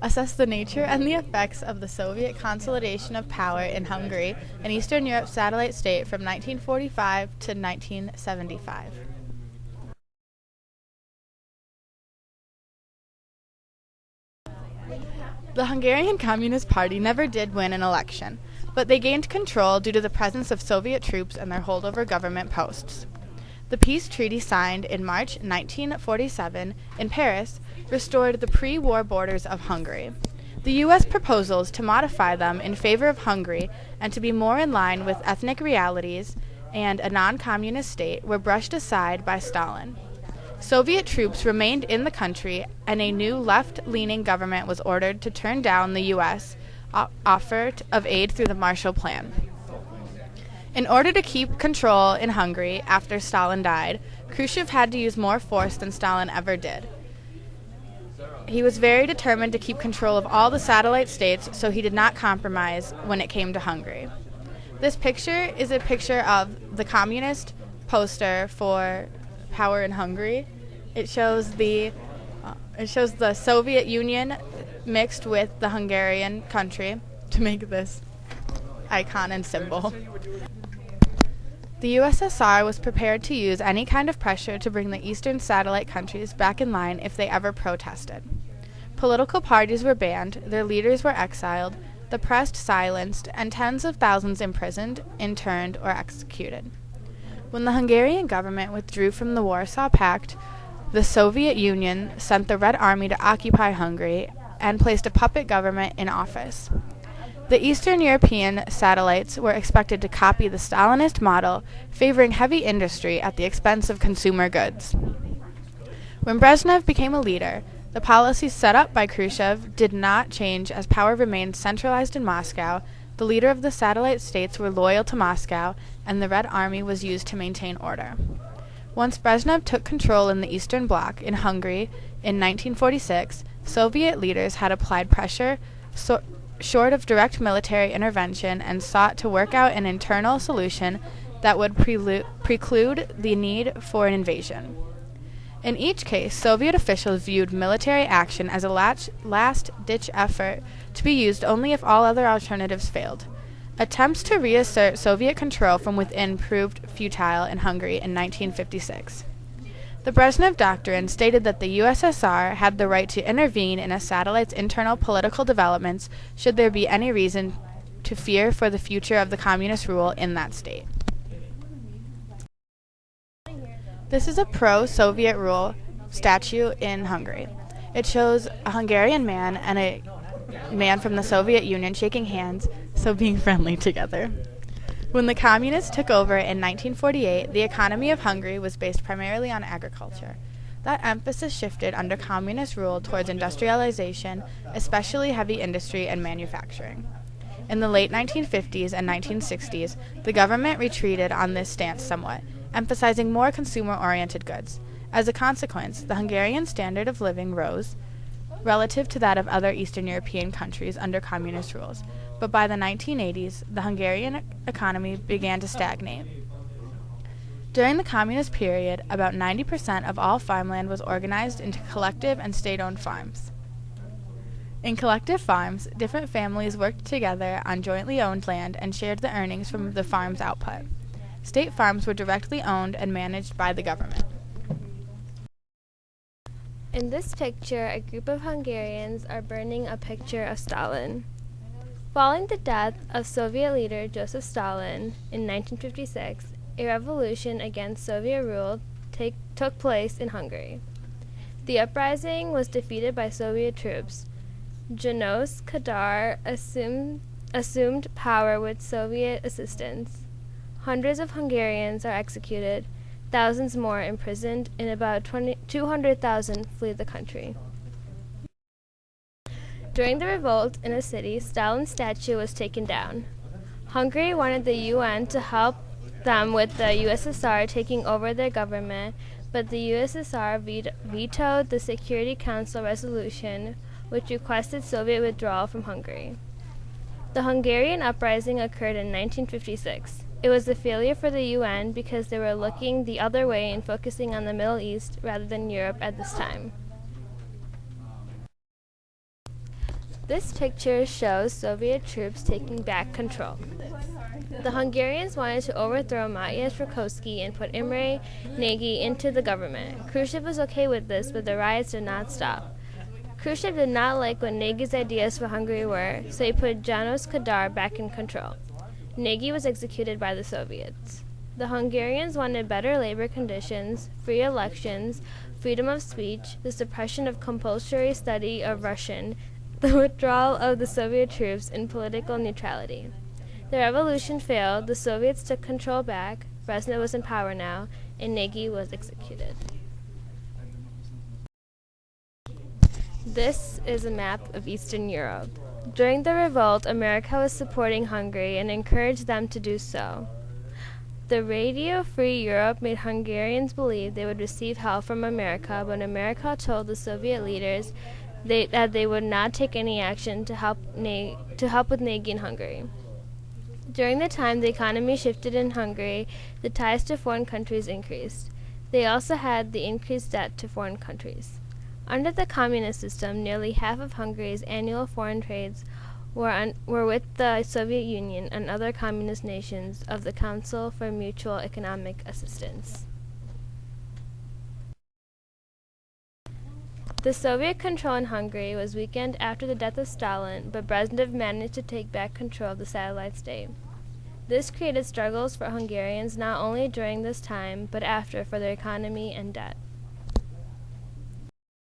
assess the nature and the effects of the Soviet consolidation of power in Hungary, an Eastern Europe satellite state from 1945 to 1975. The Hungarian Communist Party never did win an election, but they gained control due to the presence of Soviet troops and their holdover government posts. The peace treaty signed in March 1947 in Paris restored the pre-war borders of Hungary. The U.S. proposals to modify them in favor of Hungary and to be more in line with ethnic realities and a non-communist state were brushed aside by Stalin. Soviet troops remained in the country, and a new left-leaning government was ordered to turn down the U.S. offer of aid through the Marshall Plan. In order to keep control in Hungary after Stalin died, Khrushchev had to use more force than Stalin ever did. He was very determined to keep control of all the satellite states, so he did not compromise when it came to Hungary. This picture is a picture of the communist poster for power in Hungary. It shows the Soviet Union mixed with the Hungarian country to make this icon and symbol. The USSR was prepared to use any kind of pressure to bring the eastern satellite countries back in line if they ever protested. Political parties were banned, their leaders were exiled, the press silenced, and tens of thousands imprisoned, interned, or executed. When the Hungarian government withdrew from the Warsaw Pact, the Soviet Union sent the Red Army to occupy Hungary and placed a puppet government in office. The Eastern European satellites were expected to copy the Stalinist model, favoring heavy industry at the expense of consumer goods. When Brezhnev became a leader, the policies set up by Khrushchev did not change as power remained centralized in Moscow, the leader of the satellite states were loyal to Moscow, and the Red Army was used to maintain order. Once Brezhnev took control in the Eastern Bloc in Hungary in 1946, Soviet leaders had applied pressure short of direct military intervention and sought to work out an internal solution that would preclude the need for an invasion. In each case, Soviet officials viewed military action as a last-ditch effort to be used only if all other alternatives failed. Attempts to reassert Soviet control from within proved futile in Hungary in 1956. The Brezhnev Doctrine stated that the USSR had the right to intervene in a satellite's internal political developments should there be any reason to fear for the future of the communist rule in that state. This is a pro-Soviet rule statue in Hungary. It shows a Hungarian man and a man from the Soviet Union shaking hands, so being friendly together. When the communists took over in 1948, the economy of Hungary was based primarily on agriculture. That emphasis shifted under communist rule towards industrialization, especially heavy industry and manufacturing. In the late 1950s and 1960s, the government retreated on this stance somewhat, emphasizing more consumer-oriented goods. As a consequence, the Hungarian standard of living rose relative to that of other Eastern European countries under communist rules. But by the 1980s, the Hungarian economy began to stagnate. During the communist period, about 90% of all farmland was organized into collective and state-owned farms. In collective farms, different families worked together on jointly owned land and shared the earnings from the farm's output. State farms were directly owned and managed by the government. In this picture, a group of Hungarians are burning a picture of Stalin. Following the death of Soviet leader Joseph Stalin in 1956, a revolution against Soviet rule took place in Hungary. The uprising was defeated by Soviet troops. Janos Kadar assumed power with Soviet assistance. Hundreds of Hungarians are executed, thousands more imprisoned, and about 200,000 flee the country. During the revolt in a city, Stalin's statue was taken down. Hungary wanted the UN to help them with the USSR taking over their government, but the USSR vetoed the Security Council resolution, which requested Soviet withdrawal from Hungary. The Hungarian uprising occurred in 1956. It was a failure for the UN because they were looking the other way and focusing on the Middle East rather than Europe at this time. This picture shows Soviet troops taking back control. The Hungarians wanted to overthrow Matyas Rákóczi and put Imre Nagy into the government. Khrushchev was okay with this, but the riots did not stop. Khrushchev did not like what Nagy's ideas for Hungary were, so he put János Kadar back in control. Nagy was executed by the Soviets. The Hungarians wanted better labor conditions, free elections, freedom of speech, the suppression of compulsory study of Russian, the withdrawal of the Soviet troops, and political neutrality. The revolution failed, the Soviets took control back, Brezhnev was in power now, and Nagy was executed. This is a map of Eastern Europe. During the revolt, America was supporting Hungary and encouraged them to do so. The Radio Free Europe made Hungarians believe they would receive help from America, but America told the Soviet leaders that they would not take any action to help with Nagy in Hungary. During the time the economy shifted in Hungary, the ties to foreign countries increased. They also had the increased debt to foreign countries. Under the communist system, nearly half of Hungary's annual foreign trades were with the Soviet Union and other communist nations of the Council for Mutual Economic Assistance. The Soviet control in Hungary was weakened after the death of Stalin, but Brezhnev managed to take back control of the satellite state. This created struggles for Hungarians not only during this time, but after for their economy and debt.